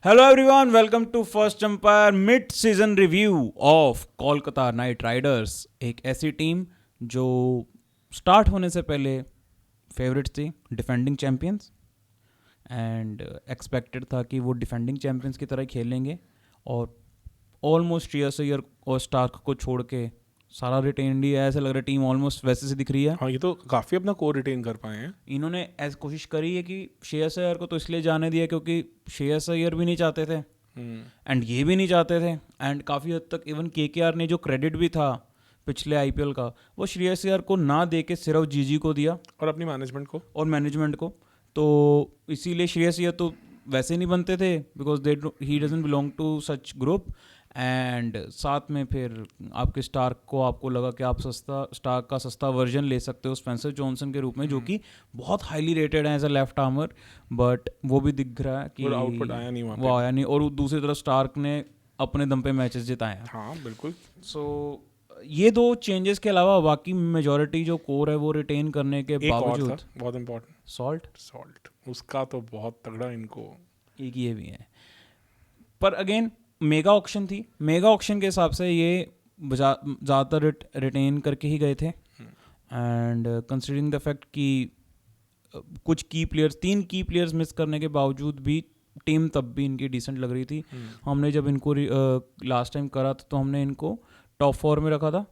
Hello everyone, welcome to First Umpire mid-season review of Kolkata night Riders. एक ऐसी team जो start होने से पहले फेवरेट थी, डिफेंडिंग चैम्पियंस, एंड एक्सपेक्टेड था कि वो डिफेंडिंग चैम्पियंस की तरह खेलेंगे और ऑलमोस्ट श्रेयस अय्यर और स्टार्क को छोड़ के सारा रिटेन ही है। ऐसा लग रहा है टीम ऑलमोस्ट वैसे से दिख रही है। हाँ, ये तो काफ़ी अपना कोर रिटेन कर पाए हैं। इन्होंने ऐसी कोशिश करी है कि श्रेयस अय्यर को तो इसलिए जाने दिया क्योंकि श्रेयस अय्यर भी नहीं चाहते थे एंड ये भी नहीं चाहते थे, एंड काफ़ी हद तक इवन केकेआर ने जो क्रेडिट भी था पिछले आईपीएल का वो श्रेयस अय्यर को ना दे के सिर्फ जीजी को दिया और अपनी मैनेजमेंट को। तो इसीलिए श्रेयस अय्यर तो वैसे नहीं बनते थे because he doesn't belong to such group. And साथ में फिर आपके स्टार्क को आपको लगा कि आप स्टार्क का सस्ता वर्जन ले सकते हो स्पेंसर जॉनसन के रूप में, जो कि बहुत हाईली रेटेड है as a left armer, but वो भी दिख रहा है कि आउटपुट आया नहीं वहाँ वो आया नहीं। और दूसरी तरफ स्टार्क ने अपने दम पे मैचेस जिताए हैं। हाँ बिल्कुल। सो ये दो चेंजेस के अलावा बाकी मेजॉरिटी जो कोर है वो रिटेन करने के एक और बावजूद था बहुत इम्पोर्टेंट, सॉल्ट उसका तो बहुत तगड़ा इनको एक ये भी है। पर अगेन मेगा ऑक्शन थी, मेगा ऑक्शन के हिसाब से ये ज़्यादातर रिटेन करके ही गए थे। एंड कंसिडरिंग द फैक्ट कि कुछ की प्लेयर्स, 3 की प्लेयर्स मिस करने के बावजूद भी टीम तब भी इनकी डिसेंट लग रही थी। हमने जब इनको लास्ट टाइम करा था तो हमने इनको टॉप 4 में रखा था,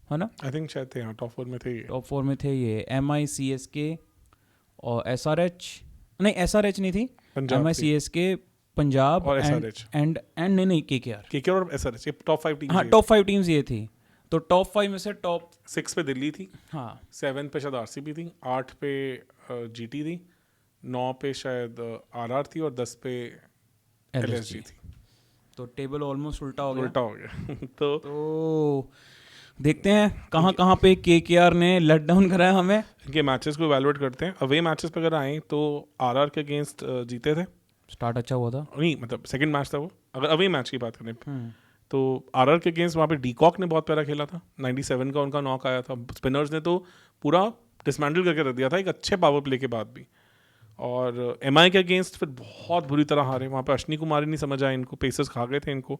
है ना? आई थिंक शायद थे, हाँ टॉप 4 में थे। टॉप 4 में थे ये MI CSK और SRH, नहीं SRH नहीं थी, पंजाब MI CSK पंजाब और एंड SRH एंड एंड नहीं केकेआर और SRH, ये टॉप 5 टीम। हाँ टॉप 5 टीम्स ये थी। तो टॉप 5 में से टॉप 6 पे दिल्ली थी, हाँ 7 पे शायद आरसीबी थी, 8 पे जीटी थी, 9 पे शायद आरआर थी और 10 पे एलएसजी थी। तो टेबल ऑलमोस्ट उल्टा हो गया। तो देखते हैं कहाँ कहाँ पे केकेआर ने लेट डाउन करा है हमें। इनके मैचेस को इवैल्यूएट करते हैं। अवे मैचेस पे अगर आए तो आरआर के अगेंस्ट जीते थे, स्टार्ट अच्छा हुआ था, नहीं मतलब सेकंड मैच था वो। अगर अवे मैच की बात करें तो आरआर के अगेंस्ट वहाँ पे डीकॉक ने बहुत प्यारा खेला था, 97 का उनका नॉक आया था। स्पिनर्स ने तो पूरा डिसमेंटल करके रख दिया था एक अच्छे पावर प्ले के बाद भी। और एमआई के अगेंस्ट फिर बहुत बुरी तरह हारे, वहाँ पे अश्विनी कुमार ही नहीं समझ आया इनको, पेसर्स खा गए थे इनको।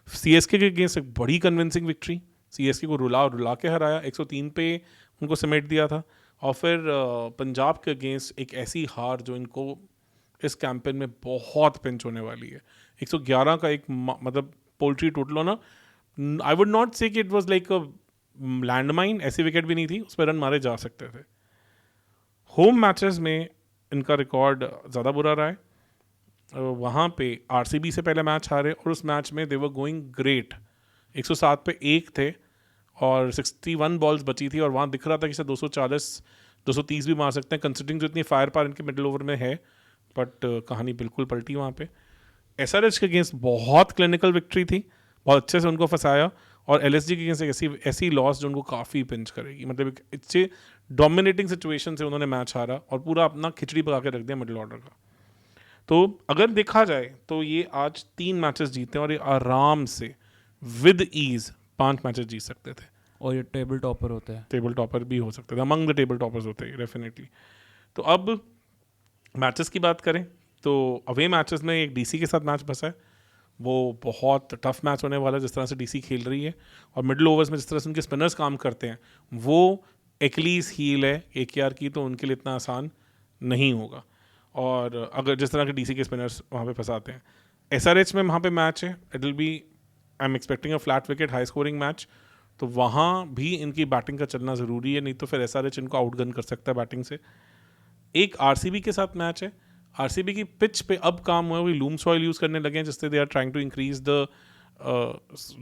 सीएसके के अगेंस्ट एक बड़ी कन्विंसिंग विक्ट्री, सीएसके को रुला के हराया, 103 पे उनको समेट दिया था। और फिर पंजाब के अगेंस्ट एक ऐसी हार जो इनको इस कैंपेन में बहुत पिंच होने वाली है। 111 का एक मतलब पोल्ट्री टोटल होना, आई वुड नॉट से कि it was like a landmine, ऐसी विकेट भी नहीं थी, उस पर रन मारे जा सकते थे। होम मैचेस में इनका रिकॉर्ड ज़्यादा बुरा रहा है। वहाँ पे आरसीबी से पहले मैच हारे और उस मैच में दे वर गोइंग ग्रेट, 107 पे 1 थे और 61 बॉल्स बची थी और वहाँ दिख रहा था कि शायद 240 230 भी मार सकते हैं कंसिडरिंग जो इतनी फायर पावर इनके मिडिल ओवर में है। बट कहानी बिल्कुल पलटी वहाँ पे। एसआरएच के अगेंस्ट बहुत क्लिनिकल विक्ट्री थी, बहुत अच्छे से उनको फंसाया। और एलएसजी के अगेंस्ट ऐसी लॉस जो उनको काफ़ी पिंच करेगी, मतलब एक अच्छे डोमिनेटिंग सिचुएशन से उन्होंने मैच हारा और पूरा अपना खिचड़ी पका के रख दिया मिडिल ऑर्डर का। तो अगर देखा जाए तो ये आज 3 मैचेस जीते हैं और ये आराम से विद ईज 5 मैचेस जीत सकते थे और ये टेबल टॉपर होते हैं, टेबल टॉपर भी हो सकते थे, अमंग द टेबल टॉपर्स होते हैं डेफिनेटली। तो अब मैचेस की बात करें तो अवे मैचेस में एक डीसी के साथ मैच बसा है, वो बहुत टफ मैच होने वाला है जिस तरह से डीसी खेल रही है। और मिडिल ओवर्स में जिस तरह से उनके स्पिनर्स काम करते हैं वो एक्लीज हील है केकेआर की, तो उनके लिए इतना आसान नहीं होगा। और अगर जिस तरह के डीसी के स्पिनर्स वहाँ पे फंसाते हैं, एसआरएच में वहाँ पे मैच है, it will be, I am expecting a flat wicket high scoring match. तो वहाँ भी इनकी बैटिंग का चलना ज़रूरी है, नहीं तो फिर एसआरएच इनको आउटगन कर सकता है बैटिंग से। एक आरसीबी के साथ मैच है, आरसीबी की पिच पे अब काम हुआ है, वो लूम सॉइल यूज़ करने लगे हैं जिससे they are trying to increase the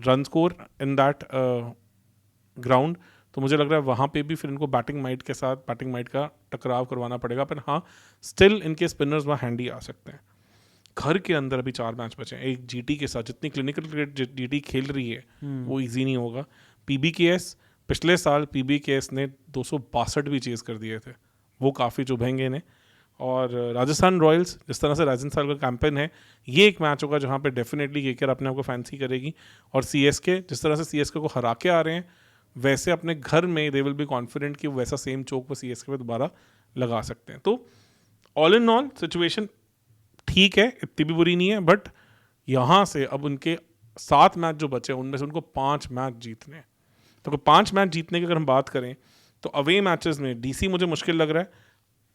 run score in that ground. तो मुझे लग रहा है वहाँ पे भी फिर इनको बैटिंग माइट का टकराव करवाना पड़ेगा। पर हाँ, स्टिल इनके स्पिनर्स वहाँ हैंडी आ सकते हैं। घर के अंदर अभी 4 मैच बचे हैं, एक जीटी के साथ, जितनी क्लिनिकल क्रिकेट जीटी खेल रही है वो इजी नहीं होगा। पीबीकेएस, पिछले साल पीबीकेएस ने 262 भी चेज़ कर दिए थे, वो काफ़ी चुभेंगे इन्हें। और राजस्थान रॉयल्स, जिस तरह से राजस्थान का कैंपेन है, ये एक मैच होगा जहाँ पे डेफिनेटली केकेआर अपने आप को फैंसी करेगी। और सीएसके, जिस तरह से सीएसके को हरा के आ रहे हैं, वैसे अपने घर में दे विल बी कॉन्फिडेंट कि वैसा सेम चौक पर सीएसके पे दोबारा लगा सकते हैं। तो ऑल इन ऑल सिचुएशन ठीक है, इतनी भी बुरी नहीं है, बट यहाँ से अब उनके 7 मैच जो बचे उनमें से उनको 5 मैच जीतने हैं। तो 5 मैच जीतने की अगर हम बात करें तो अवे मैचेस में डीसी मुझे मुश्किल लग रहा है,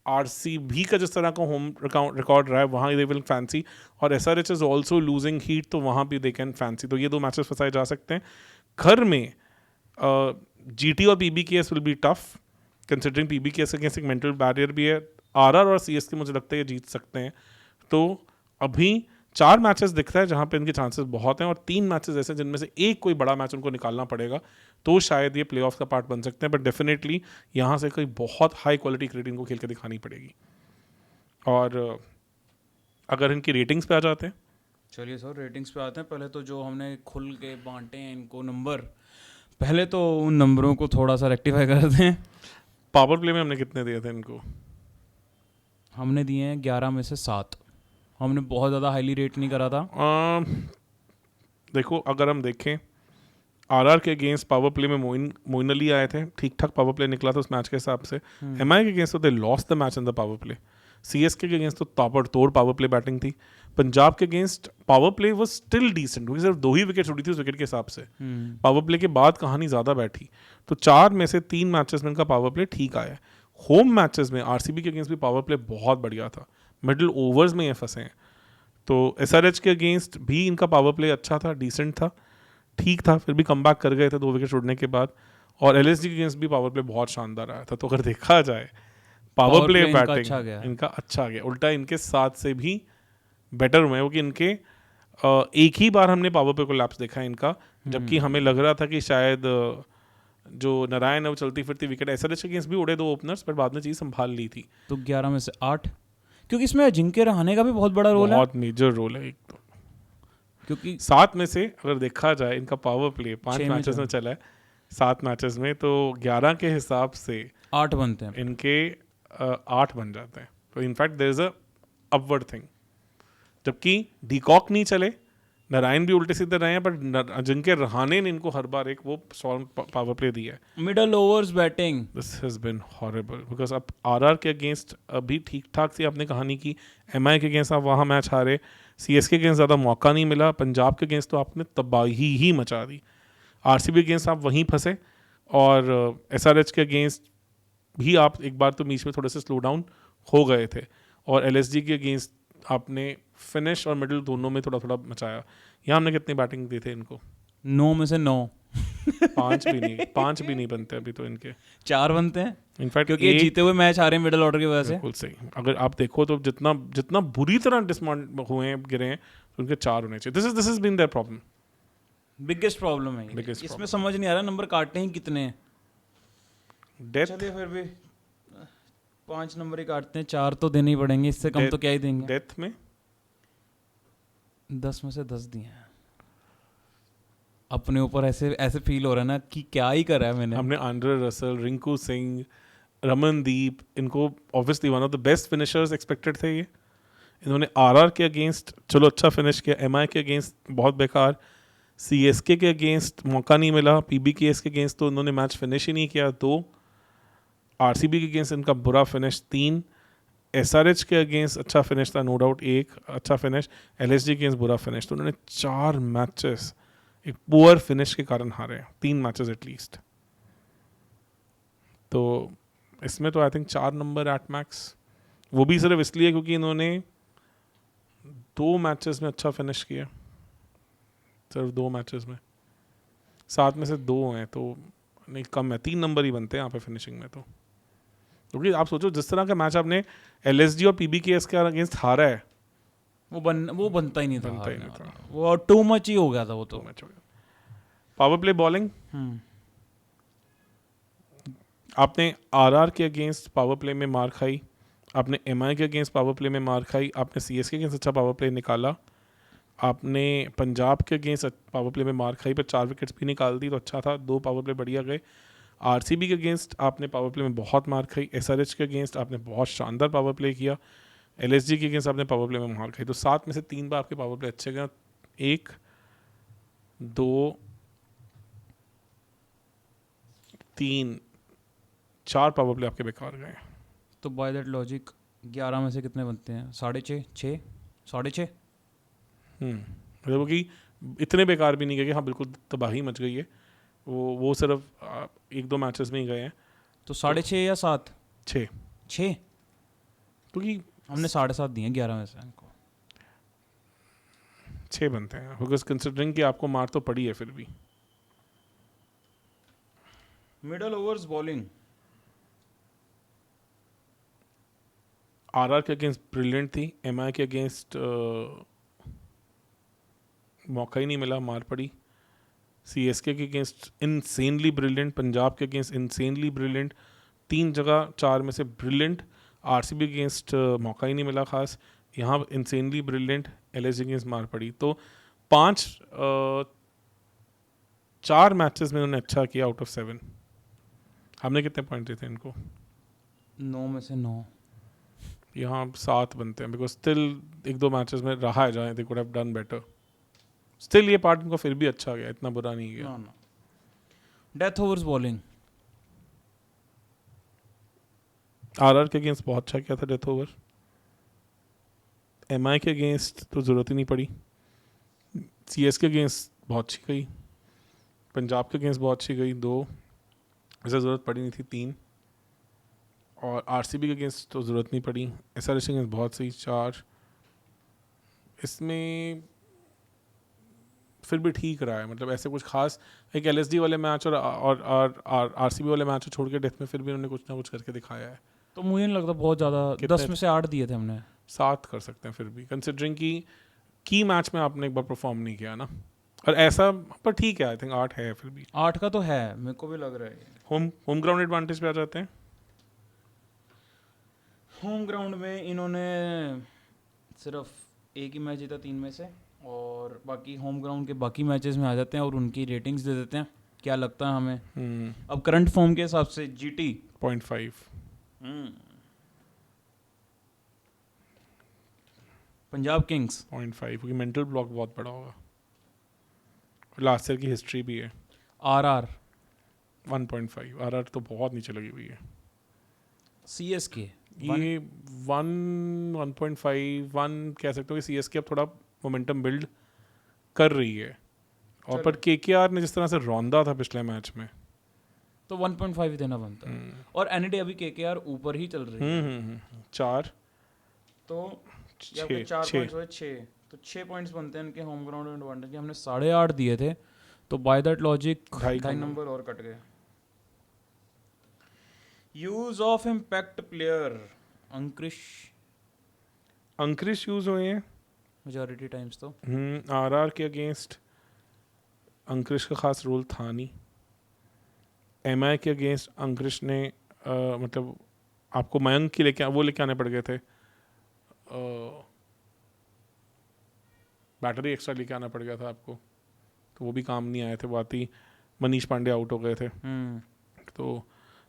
आरसीबी का जिस तरह का होम रिकॉर्ड रहा है वहाँ दे विल फैंसी, और SRH is also losing heat तो वहाँ भी दे कैन फैंसी। तो ये 2 मैचेस फंसाए जा सकते हैं। घर में जीटी और PBKS will be tough, considering PBKS against एक मेंटल बैरियर भी है। आरआर और सीएसके मुझे लगता है ये जीत सकते हैं। तो अभी 4 मैचेस दिख रहा है जहाँ पे इनके चांसेस बहुत हैं, और 3 मैचेस ऐसे जिनमें से एक कोई बड़ा मैच उनको निकालना पड़ेगा, तो शायद ये प्लेऑफ का पार्ट बन सकते हैं। बट डेफिनेटली यहाँ से कोई बहुत हाई क्वालिटी क्रिकेट इनको खेल के दिखानी पड़ेगी। और अगर इनकी रेटिंग्स पे आ जाते हैं, चलिए सर रेटिंग्स पे आते हैं। पहले तो जो हमने खुल के बांटे हैं इनको नंबर, पहले तो उन नंबरों को थोड़ा सा रेक्टिफाई कर दें। पावर प्ले में हमने कितने दिए थे इनको? हमने दिए हैं 11 में से 7। हमने बहुत ज़्यादा हाईली रेट नहीं करा था। देखो अगर हम देखें आरआर के अगेंस्ट पावर प्ले में मोइन अली आए थे, ठीक ठाक पावर प्ले निकला था उस मैच के हिसाब से। एमआई के अगेंस्ट तो they lost the match in the power play. CSK के अगेंस्ट तो ताबड़तोड़ पावर प्ले बैटिंग थी। पंजाब के against power play was still decent, क्योंकि सिर्फ 2 ही विकेट उड़ी थी उस विकेट के हिसाब से। पावर प्ले के बाद कहानी ज़्यादा बैठी। तो 4 में से 3 मैचेस में इनका पावर प्ले ठीक आया है। होम मैचेस में आरसीबी के अगेंस्ट भी पावर प्ले बहुत बढ़िया था, मिडिल ओवर्स में ये फंसे हैं। तो एसआरएच के अगेंस्ट भी इनका पावर प्ले अच्छा था, डिसेंट था, ठीक था, फिर भी कमबैक कर गए थे 2 विकेट उड़ने के बाद। और एलएसजी के अगेंस्ट भी पावर प्ले बहुत शानदार आया था। तो अगर देखा जाए पावर प्ले बैटिंग इनका अच्छा गया, उल्टा इनके साथ से भी बेटर हुए हैं, क्योंकि इनके एक ही बार हमने पावर प्ले को लैप्स देखा है इनका, जबकि हमें लग रहा था कि शायद जो नारायण है वो चलती फिरती विकेट। एसआरएच के अगेंस्ट भी उड़े 2 ओपनर्स, पर बाद में चीज़ संभाल ली थी। तो 11 में से 8, क्योंकि इसमें अजिंक्य रहाणे का भी बहुत बड़ा रोल है, बहुत मेजर रोल है एक तो। क्योंकि 7 में से अगर देखा जाए इनका पावर प्ले 5 मैचेस में चला है, 7 मैचेस में, तो 11 के हिसाब से 8 बनते हैं, इनके 8 बन जाते हैं। तो in fact there is a upward thing. जबकि डीकॉक नहीं चले, नारायण भी उल्टे सीधे रहे हैं, पर अजिंक्य रहाणे ने इनको हर बार एक वो स्ट्रॉन्ग पावर प्ले दिया है। Middle overs batting this has been horrible, because अब आरआर के अगेंस्ट अभी ठीक ठाक सी आपने कहानी की, एमआई के अगेंस्ट आप वहाँ मैच हारे, सीएसके के अगेंस्ट ज़्यादा मौका नहीं मिला, पंजाब के अगेंस्ट तो आपने तबाही ही मचा दी, आरसीबी के अगेंस्ट आप वहीं फंसे, और एसआरएच के अगेंस्ट भी आप एक बार तो बीच में थोड़े से स्लो डाउन हो गए थे, और एलएसजी के अगेंस्ट आपने फिनिश और मिडिल दोनों में थोड़ा थोड़ा मचाया। यहाँ हमने कितनी बैटिंग दी थे इनको? 9 में से 9 5 भी नहीं बनते अभी तो इनके, 4 बनते हैं इनफैक्ट क्योंकि ये जीते हुए मैच आ रहे हैं मिडिल ऑर्डर की वजह से। बिल्कुल सही। अगर आप देखो तो जितना बुरी तरह डिसमाउंट हुए हैं, गिरे हैं, तो उनके 4 होने चाहिए। This is been their problem, biggest problem है ये। इसमें समझ नहीं आ रहा नंबर काटने ही कितने हैं। डेथ चलिए फिर भी 5 नंबर ही काटते हैं, 4 तो देने ही पड़ेंगे, इससे कम तो क्या ही देंगे। डेथ में 10 में से 10 दिए हैं। अपने ऊपर ऐसे फील हो रहा है ना कि क्या ही करा है मैंने। हमने आंद्रे रसल, रिंकू सिंह, रमनदीप, इनको obviously one of the best finishers expected थे ये। इन्होंने आरआर के अगेंस्ट चलो अच्छा फिनिश किया, एमआई के अगेंस्ट बहुत बेकार, सीएसके के अगेंस्ट मौका नहीं मिला, पीबीकेएस के अगेंस्ट तो इन्होंने मैच फिनिश ही नहीं किया 2, आरसीबी के अगेंस्ट इनका बुरा फिनिश 3, एसआरएच के अगेंस्ट अच्छा फिनिश था नो डाउट 1 अच्छा फिनिश, एलएसजी के अगेंस्ट बुरा फिनिश। तो उन्होंने 4 मैचेस एक पुअर फिनिश के कारण हारे हैं, 3 मैचेस एटलीस्ट। तो इसमें तो I think 4 number at max, वो भी सिर्फ इसलिए क्योंकि इन्होंने 2 मैचेस में अच्छा फिनिश किया, सिर्फ 2 मैचेस में, 7 में से 2 हैं तो नहीं कम है, 3 नंबर ही बनते हैं यहाँ पे फिनिशिंग में। तो क्योंकि आप सोचो जिस तरह का मैच आपने एलएसजी और पीबीकेएस के अगेंस्ट हारा है, वो बनता ही नहीं था, बनता ही नहीं था, वो टू मच ही हो गया था वो तो। मैच हो गया। पावर प्ले बॉलिंग, आपने आरआर के अगेंस्ट पावर प्ले में मार खाई, आपने एमआई के अगेंस्ट पावर प्ले में मार खाई, आपने सीएसके के अगेंस्ट अच्छा पावर प्ले निकाला, आपने पंजाब के अगेंस्ट पावर प्ले में मार खाई पर 4 विकेट्स भी निकाल दी तो अच्छा था, 2 पावर प्ले बढ़िया गए। आरसीबी के अगेंस्ट आपने पावर प्ले में बहुत मार खाई, एसआरएच के अगेंस्ट आपने बहुत शानदार पावर प्ले किया, एलएसजी के अगेंस्ट आपने पावर प्ले में मार खाई। तो 7 में से 3 बार आपके पावर प्ले अच्छे गए, 1 2 3 4 पावर प्ले आपके बेकार गए। तो बाय दैट लॉजिक 11 में से कितने बनते हैं? 6.5 6 6.5। मतलब कि इतने बेकार भी नहीं गए कि हाँ बिल्कुल तबाही मच गई है, वो सिर्फ 1-2 मैचेस में ही गए हैं। तो 6.5 या 7? 6, 6। क्योंकि हमने 7.5 दिए 11 में से इनको। 6 बनते हैं बिकॉज कंसिडरिंग कि आपको मार तो पड़ी है फिर भी। Middle overs bowling. आरआर के अगेंस्ट ब्रिलियंट थी, एमआई के अगेंस्ट मौका ही नहीं मिला, मार पड़ी। सीएसके के अगेंस्ट इनसेनली ब्रिलियंट, पंजाब के अगेंस्ट इनसेनली ब्रिलियंट, 3 जगह 4 में से ब्रिलियंट। आरसीबी के अगेंस्ट मौका ही नहीं मिला खास, यहाँ इनसेनली ब्रिलियंट, एलएसजी के अगेंस्ट मार पड़ी। तो 4 मैचेस में उन्होंने अच्छा किया आउट ऑफ 7। हमने कितने पॉइंट दिए थे इनको? 9 में से 9। यहाँ 7 बनते हैं बिकॉज स्टिल 1-2 मैचेस में रहा है जहाँ they could have done better. Still ये पार्ट इनको फिर भी अच्छा गया, इतना बुरा नहीं गया। ना। Death overs bowling. आरआर के अगेंस्ट बहुत अच्छा किया था डेथ ओवर। एमआई के अगेंस्ट तो ज़रूरत ही नहीं पड़ी। सीएस के अगेंस्ट बहुत अच्छी गई, पंजाब के अगेंस्ट बहुत अच्छी गई 2, ऐसे ज़रूरत पड़ी नहीं थी 3, और आरसीबी के अगेंस्ट तो ज़रूरत नहीं पड़ी। एसआरएच के अगेंस्ट बहुत सही 4। इसमें फिर भी ठीक रहा है, मतलब ऐसे कुछ खास एक एलएसडी वाले मैच और आरसीबी वाले मैच छोड़ के डेथ में फिर भी उन्होंने कुछ ना कुछ करके दिखाया है। तो मुझे नहीं लगता बहुत ज़्यादा, 10 में से 8 दिए थे हमने। 7 कर सकते हैं फिर भी, कंसिडरिंग की मैच में आपने एक बार परफॉर्म नहीं किया ना, और ऐसा पर ठीक है। आई थिंक 8 है फिर भी। 8 का तो है, मेरे को भी लग रहा है। होम ग्राउंड एडवांटेज पे आ जाते हैं। होम ग्राउंड में इन्होंने सिर्फ एक ही मैच जीता 3 में से, और बाकी होम ग्राउंड के बाकी मैचेस में आ जाते हैं और उनकी रेटिंग्स दे देते हैं। क्या लगता है हमें अब करंट फॉर्म के हिसाब से? जीटी 0.5, पंजाब किंग्स 0.5 क्योंकि मेंटल ब्लॉक बहुत बड़ा होगा, लास्ट ईयर की हिस्ट्री भी है। आरआर 1.5, आरआर तो बहुत नीचे लगी हुई है। सीएसके ये 1.5 कह सकते हो कि सीएसके अब थोड़ा मोमेंटम बिल्ड कर रही है, और पर केकेआर ने जिस तरह से रौंदा था पिछले मैच में, तो 1.5 देना बनता है। और एनडी अभी केकेआर ऊपर ही चल रही है। 4 तो 6 4 पॉइंट्स हुए 6, तो 6 पॉइंट्स बनते हैं इनके होम ग्राउंड एडवांटेज के। हमने 8.5 दिए थे, तो बाय दैट लॉजिक 2.5 नंबर और कट गए। Use of impact player Angkrish use हुए हैं मेजॉरिटी टाइम्स। तो आरआर के अगेंस्ट अंक्रिश का खास रोल था नहीं। एमआई के अगेंस्ट अंक्रिश ने मतलब आपको मयंक की लेके आने पड़ गए थे, बैटरी एक्स्ट्रा लेके आना पड़ गया था आपको, तो वो भी काम नहीं आए थे। बात ही मनीष पांडे आउट हो गए थे, तो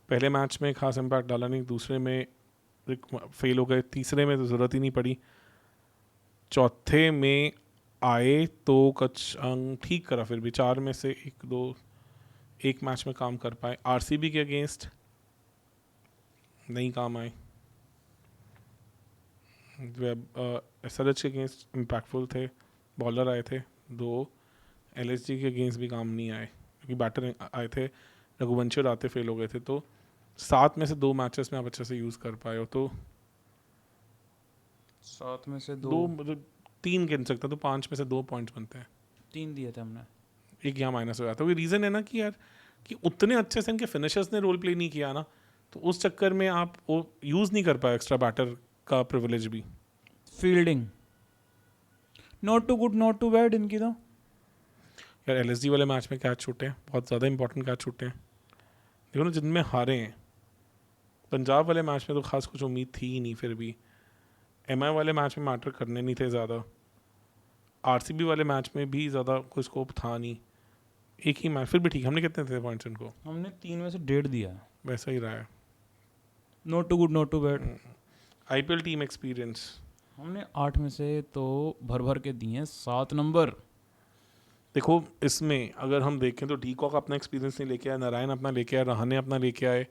पहले मैच में खास इम्पैक्ट डाला नहीं, दूसरे में फेल हो गए, तीसरे में तो ज़रूरत ही नहीं पड़ी, चौथे में आए तो कुछ अंक ठीक करा, फिर भी 4 में से 1 मैच में काम कर पाए। आरसीबी के अगेंस्ट नहीं काम आए, एसआरएच के अगेंस्ट इम्पैक्टफुल थे, बॉलर आए थे 2, एलएसजी के अगेंस्ट भी काम नहीं आए क्योंकि बैटर आए थे, रघुवंशी और आते फेल हो गए थे। तो 7 में से 2 मैचेस में आप अच्छे से यूज़ कर पाए हो, तो 7 में से 2 मतलब 3 गिन सकते हैं, तो 5 में से 2 पॉइंट्स बनते हैं। 3 दिए थे हमने, 1 यहाँ माइनस हो जाता है। रीज़न है ना कि यार कि उतने अच्छे से इनके फिनिशर्स ने रोल प्ले नहीं किया ना, तो उस चक्कर में आप वो यूज़ नहीं कर पाए एक्स्ट्रा बैटर का प्रिविलेज भी। Fielding not too good not too bad इनकी। तो यार एलएसडी वाले मैच में कैच छूटे हैं, बहुत ज़्यादा इंपॉर्टेंट कैच छूटे हैं। देखो ना जिनमें हारे हैं, पंजाब वाले मैच में तो खास कुछ उम्मीद थी ही नहीं, फिर भी एमआई वाले मैच में मैटर करने नहीं थे ज़्यादा, आरसीबी वाले मैच में भी ज़्यादा कोई स्कोप था नहीं, एक ही मैच फिर भी ठीक। हमने कितने थे पॉइंट्स इनको? हमने 3 में से 1.5 दिया, वैसा ही रहा है। Not too good not too bad. IPL team experience हमने 8 में से तो भर के दिए 7 नंबर। देखो इसमें अगर हम देखें तो डीकॉक अपना एक्सपीरियंस नहीं लेके आए, नारायण अपना लेके आए, रहाणे अपना लेके आए,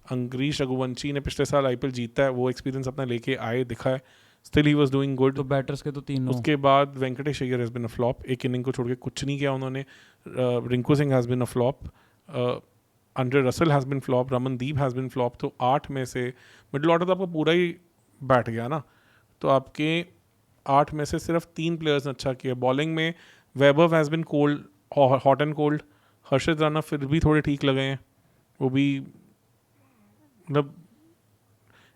अंग्रीश रघुवंशी ने पिछले साल आईपीएल जीता है, वो एक्सपीरियंस अपना लेके आए, दिखा है। Still he was doing good. तो बैटर्स के तो तीनों. उसके बाद Venkatesh Iyer has been a flop. एक इनिंग को छोड़ के कुछ नहीं किया उन्होंने. Rinku Singh has been a flop. Andre Russell has been flop. Ramandeep has been flop. तो 8 में से मिडिल ऑर्डर तो आपका पूरा ही बैठ गया ना. तो आपके 8 में से सिर्फ 3 प्लेयर्स ने अच्छा किया. बॉलिंग में Vaibhav has been cold, hot and cold. Harshit Rana फिर भी थोड़े ठीक लगे हैं. वो भी मतलब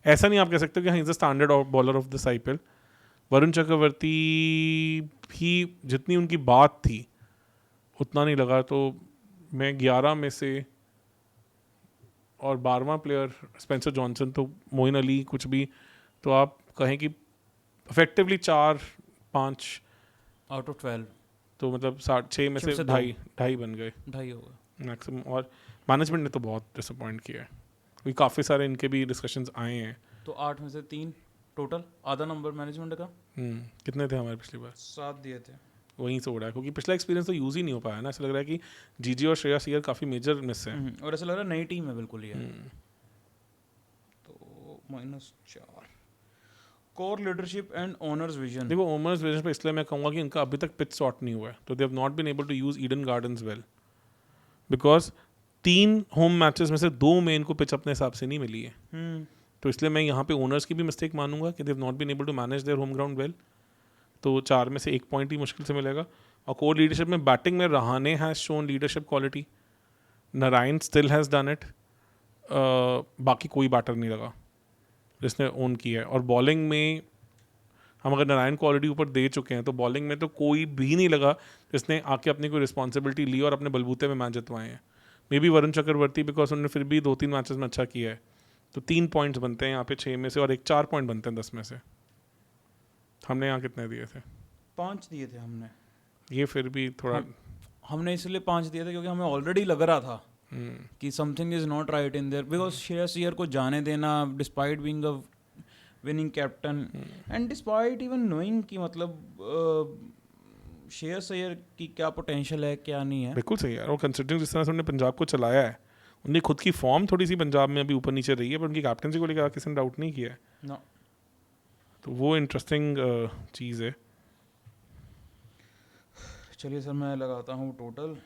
ऐसा नहीं आप कह सकते कि हाँ is the standard bowler of this IPL. Varun Chakravarthy भी जितनी उनकी बात थी उतना नहीं लगा. तो मैं 11 में से और 12वां प्लेयर स्पेंसर जॉनसन, तो मोइन अली कुछ भी, तो आप कहें कि इफेक्टिवली 4-5 आउट ऑफ 12. तो मतलब 6 में से ढाई बन गए 2.5 होगा मैक्सिमम. और मैनेजमेंट ने तो बहुत डिसअपॉइंट किया है. क्योंकि काफ़ी सारे इनके भी डिस्कशंस आए हैं. तो 8 में से 3 टोटल. आधा नंबर मैनेजमेंट का. कितने थे हमारे पिछली बार? 7 दिए थे. वहीं से उड़ा है क्योंकि पिछला एक्सपीरियंस तो यूज़ ही नहीं हो पाया ना. ऐसा लग रहा है कि जीजी और श्रेयस अय्यर काफ़ी मेजर मिस है. और ऐसा लग रहा है नई टीम है बिल्कुल ये. तो -4. Core leadership and owners vision. देखो ओनर्स विजन पे इसलिए मैं कहूँगा कि इनका अभी तक पिच सॉर्ट नहीं हुआ है. तो they have not been able to use Eden Gardens well because 3 home matches में से 2 में इनको पिच अपने हिसाब से नहीं मिली है. तो इसलिए मैं यहाँ पे ओनर्स की भी मिस्टेक मानूंगा कि they have not been able to manage their home ground well. तो 4 में से 1 पॉइंट ही मुश्किल से मिलेगा. और कोर लीडरशिप में बैटिंग में Rahane has shown leadership quality. Narayan still has done it. बाकी कोई बैटर नहीं लगा जिसने ओन किया है. और बॉलिंग में हम अगर नारायण क्वालिटी ऊपर दे चुके हैं तो बॉलिंग में तो कोई भी नहीं लगा जिसने आके अपनी कोई रिस्पॉन्सिबिलिटी ली और अपने बलबूते में मैच जितवाए हैं. May be Varun Chakravarthy because उन्होंने फिर भी 2-3 मैचेस में अच्छा किया है. तो 3 पॉइंट्स बनते हैं यहाँ पे 6 में से और 4 पॉइंट बनते हैं 10 में से. हमने यहाँ कितने दिए थे? 5 दिए थे हमने. ये फिर भी थोड़ा हमने इसलिए 5 दिए थे क्योंकि हमें ऑलरेडी लग रहा था कि something is not right in their. Because Shreyas Iyer को जाने देना despite being a winning captain and despite even knowing कि मतलब श्रेयस अय्यर की क्या पोटेंशियल है क्या नहीं है. बिल्कुल सही है. और कंसिडरिंग जिस तरह से उन्होंने पंजाब को चलाया है, उनकी खुद की फॉर्म थोड़ी सी पंजाब में अभी ऊपर नीचे रही है, पर उनकी कैप्टनसी को लेकर किसी ने डाउट नहीं किया है. No. तो वो इंटरेस्टिंग चीज़ है. चलिए सर मैं लगाता हूँ टोटल.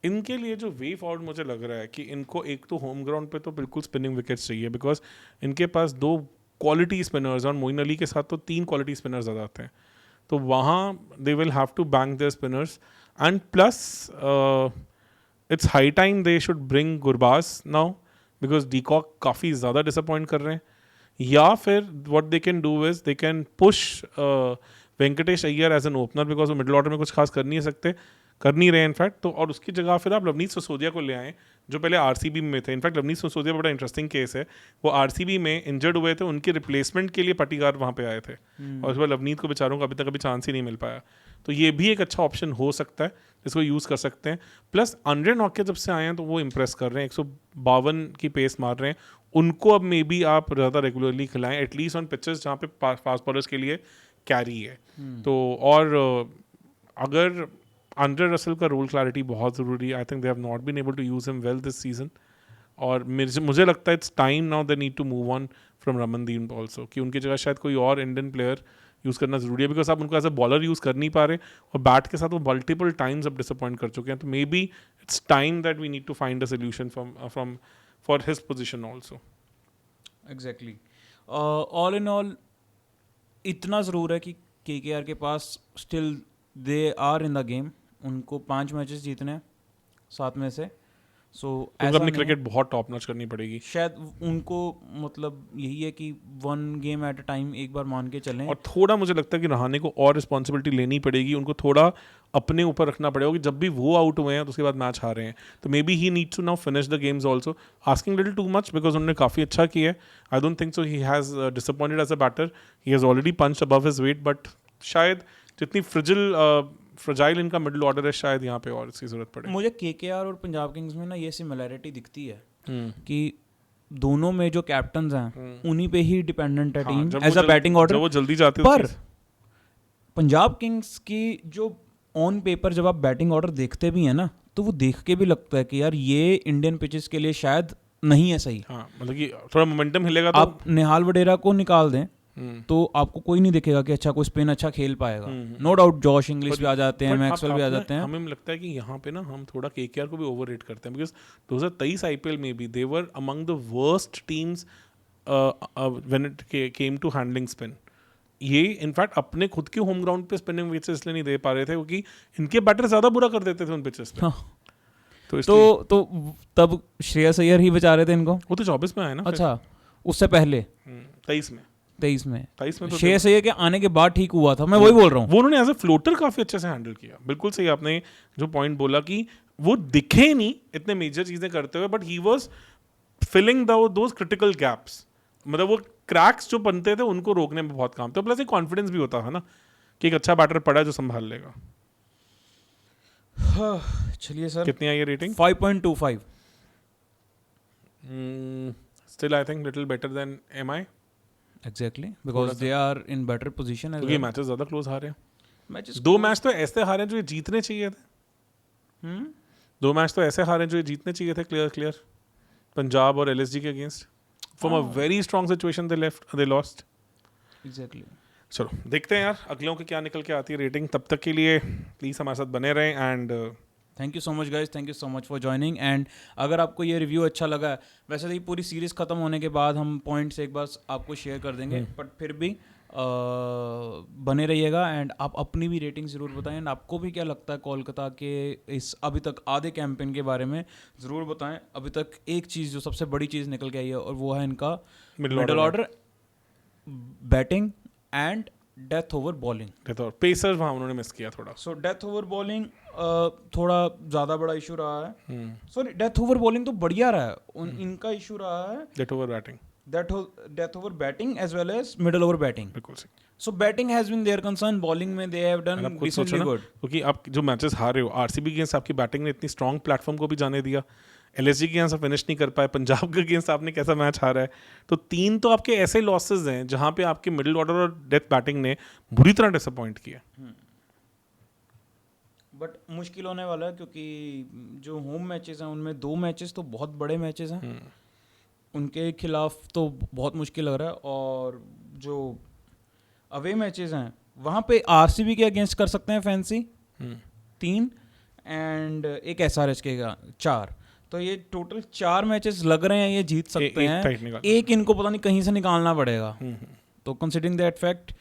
इनके लिए जो वे फॉरवर्ड मुझे लग रहा है कि इनको एक तो होम ग्राउंड पे तो बिल्कुल स्पिनिंग विकेट्स चाहिए बिकॉज इनके पास 2 क्वालिटी स्पिनर्स और मोइन अली के साथ तो 3 क्वालिटी स्पिनर्स ज़्यादा आते हैं. तो वहाँ they will have to bank their spinners and plus it's high time they should bring Gurbaz now because de Kock काफ़ी ज़्यादा डिसअपॉइंट कर रहे हैं. या फिर what they can do is they can push Venkatesh Iyer as an opener because वो middle order में कुछ खास कर नहीं सकते, कर नहीं रहे इनफैक्ट. तो और उसकी जगह फिर आप लवनीत सिसोदिया को ले आए जो पहले RCB में थे. इनफैक्ट लवनीत सिसोदिया बड़ा इंटरेस्टिंग केस है. वो RCB में इंजर्ड हुए थे, उनके रिप्लेसमेंट के लिए पट्टीदार वहाँ पे आए थे और उस बार लवनीत को बेचारों को अभी तक चांस ही नहीं मिल पाया. तो ये भी एक अच्छा ऑप्शन हो सकता है जिसको यूज़ कर सकते हैं. प्लस अंड्रे नॉके जब से आए हैं तो वो इम्प्रेस कर रहे हैं, 152 की पेस मार रहे हैं. उनको अब मे बी आप ज़्यादा रेगुलरली खिलाएं एटलीस्ट ऑन पिचेस जहाँ पे फास्ट बॉलर्स के लिए कैरी है. तो और अगर अंडर रसल का रोल क्लैरिटी बहुत ज़रूरी है. I think they have not been able to use him well this season. और मुझे लगता है it's time now they need to move on from Ramandeep also कि उनकी जगह शायद कोई और इंडियन प्लेयर यूज़ करना ज़रूरी है बिकॉज आप उनको एज अ बॉलर यूज़ कर नहीं पा रहे और बैट के साथ वो मल्टीपल टाइम्स अब डिसअपॉइंट कर चुके हैं. तो may be it's time that we need to find a solution from for his position also. Exactly. All in all इतना ज़रूर है कि KKR के पास still they are in the game. उनको 5 मैचेस जीतने हैं 7 में से. सो अपनी क्रिकेट बहुत टॉप नॉच करनी पड़ेगी. शायद उनको मतलब यही है कि 1 गेम एट अ टाइम एक बार मान के चलें. और थोड़ा मुझे लगता है कि रहाणे को और रिस्पॉन्सिबिलिटी लेनी पड़ेगी. उनको थोड़ा अपने ऊपर रखना पड़ेगा कि जब भी वो आउट हुए हैं तो उसके बाद मैच हारे हैं तो मे be he needs to now finish the games also. Asking little too much because उन्होंने काफ़ी अच्छा किया है. I don't think so he has disappointed as a batter. He has already punched above his weight. But शायद जितनी fragile इनका middle order है शायद यहाँ पे और इसकी जरूरत पड़े. मुझे KKR और पंजाब किंग्स में ना ये सिमिलैरिटी दिखती है कि दोनों में जो कैप्टन्स हैं उन्हीं पे ही डिपेंडेंट है team as a batting order. वो जल्दी जाते पर पंजाब किंग्स की जो ऑन पेपर जब आप बैटिंग ऑर्डर देखते भी हैं ना, तो वो देख के भी लगता है कि यार ये इंडियन पिचेस के लिए शायद नहीं है सही। हाँ, मतलब कि थोड़ा मोमेंटम हिलेगा तो आप निहाल वडेरा को निकाल दें हम्म, तो आपको कोई नहीं दिखेगा कि अच्छा कोई स्पिन अच्छा खेल पाएगा। नो डाउट जॉश इंग्लिश भी आ जाते हैं, but मैक्सवेल भी आ जाते हैं। हमें लगता है कि यहाँ पे ना हम थोड़ा केकेआर को भी ओवररेट करते हैं, बिकॉज 2023 आईपीएल में भी they were among the worst teams when it came to handling spin. ये इनफैक्ट अपने खुद के होम ग्राउंड पे स्पिनिंग विकेट्स इसलिए नहीं दे पा रहे थे क्योंकि इनके बैटर ज्यादा बुरा कर देते थे उन पिचेस पे। हाँ। तो इसलिए तो तब श्रेयस अय्यर ही बचा रहे थे इनको। वो तो 24 में आया ना। अच्छा, उससे पहले 23 में 23 में 23 में तो श्रेयस अय्यर के आने के बाद ठीक हुआ था, मैं वही बोल रहा हूँ। वो उन्होंने एज ए फ्लोटर काफी अच्छे से हैंडल किया। बिल्कुल सही आपने जो पॉइंट बोला कि वो दिखे नहीं इतने मेजर चीजें करते हुए, but he was filling those critical gaps. मतलब वो क्रैक्स जो बनते थे उनको रोकने में बहुत काम था, प्लस एक कॉन्फिडेंस भी होता है ना कि एक अच्छा बैटर पड़ा है जो संभाल लेगा। चलिए सर, कितनी आई ये rating? 5.25। Still I think little better than MI, exactly, because they are in better position as क्योंकि मैचेस ज्यादा क्लोज हारे हैं। मैचेस। 2 मैच तो ऐसे हारे हैं जो ये जीतने चाहिए थे। 2 मैच तो ऐसे हारे हैं जो ये जीतने चाहिए थे क्लियर, पंजाब और एलएसजी के against. From a very strong situation they lost. Exactly. चलो देखते हैं यार अगलों के क्या निकल के आती है रेटिंग। तब तक के लिए प्लीज हमारे साथ बने रहें and thank you so much guys, thank you so much for joining. And अगर आपको ये रिव्यू अच्छा लगा है, वैसे तो ये पूरी सीरीज खत्म होने के बाद हम पॉइंट्स एक बार आपको शेयर कर देंगे, बट फिर भी बने रहिएगा एंड आप अपनी भी रेटिंग ज़रूर बताएं। एंड आपको भी क्या लगता है कोलकाता के इस अभी तक आधे कैंपेन के बारे में ज़रूर बताएं। अभी तक एक चीज़ जो सबसे बड़ी चीज़ निकल के आई है और वो है इनका middle order batting and death over bowling. तो पेसर्स वहाँ उन्होंने मिस किया थोड़ा। सो डेथ ओवर बॉलिंग थोड़ा ज़्यादा बड़ा इशू रहा है। सॉरी, डेथ ओवर बॉलिंग तो बढ़िया रहा है, इनका इशू रहा है death over batting, death over batting as well as middle over batting. बिल्कुल सही। So batting has been their concern, bowling में दे हैव डन आप खुद सोचो ना, गुड। क्योंकि आप जो मैचेस हार रहे हो, आरसीबी के अगेंस्ट आपकी बैटिंग ने इतनी स्ट्रॉन्ग प्लेटफॉर्म को भी जाने दिया, एलएसजी के अगेंस्ट फिनिश नहीं कर पाए, पंजाब के अगेंस्ट आपने कैसा मैच हारा है। तो 3 तो आपके ऐसे लॉसेज हैं जहां पे आपके मिडिल ऑर्डर और डेथ बैटिंग ने बुरी तरह डिसअपॉइंट किया। बट मुश्किल होने वाला है क्योंकि जो होम मैचेस हैं उनमें 2 मैचेस तो बहुत बड़े मैचेस हैं, उनके खिलाफ तो बहुत मुश्किल लग रहा है। और जो अवे मैचेस हैं वहाँ पे आरसीबी के अगेंस्ट कर सकते हैं फैंसी 3 एंड एक एसआरएच के 4, तो ये टोटल 4 मैचेस लग रहे हैं ये जीत सकते हैं। एक इनको पता नहीं कहीं से निकालना पड़ेगा। तो considering that fact,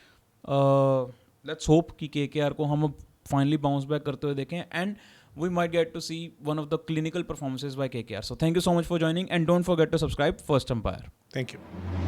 let's hope कि केकेआर को हम अब फाइनली बाउंस बैक करते हुए देखें and we might get to see one of the clinical performances by KKR. So thank you so much for joining and don't forget to subscribe First Umpire. Thank you.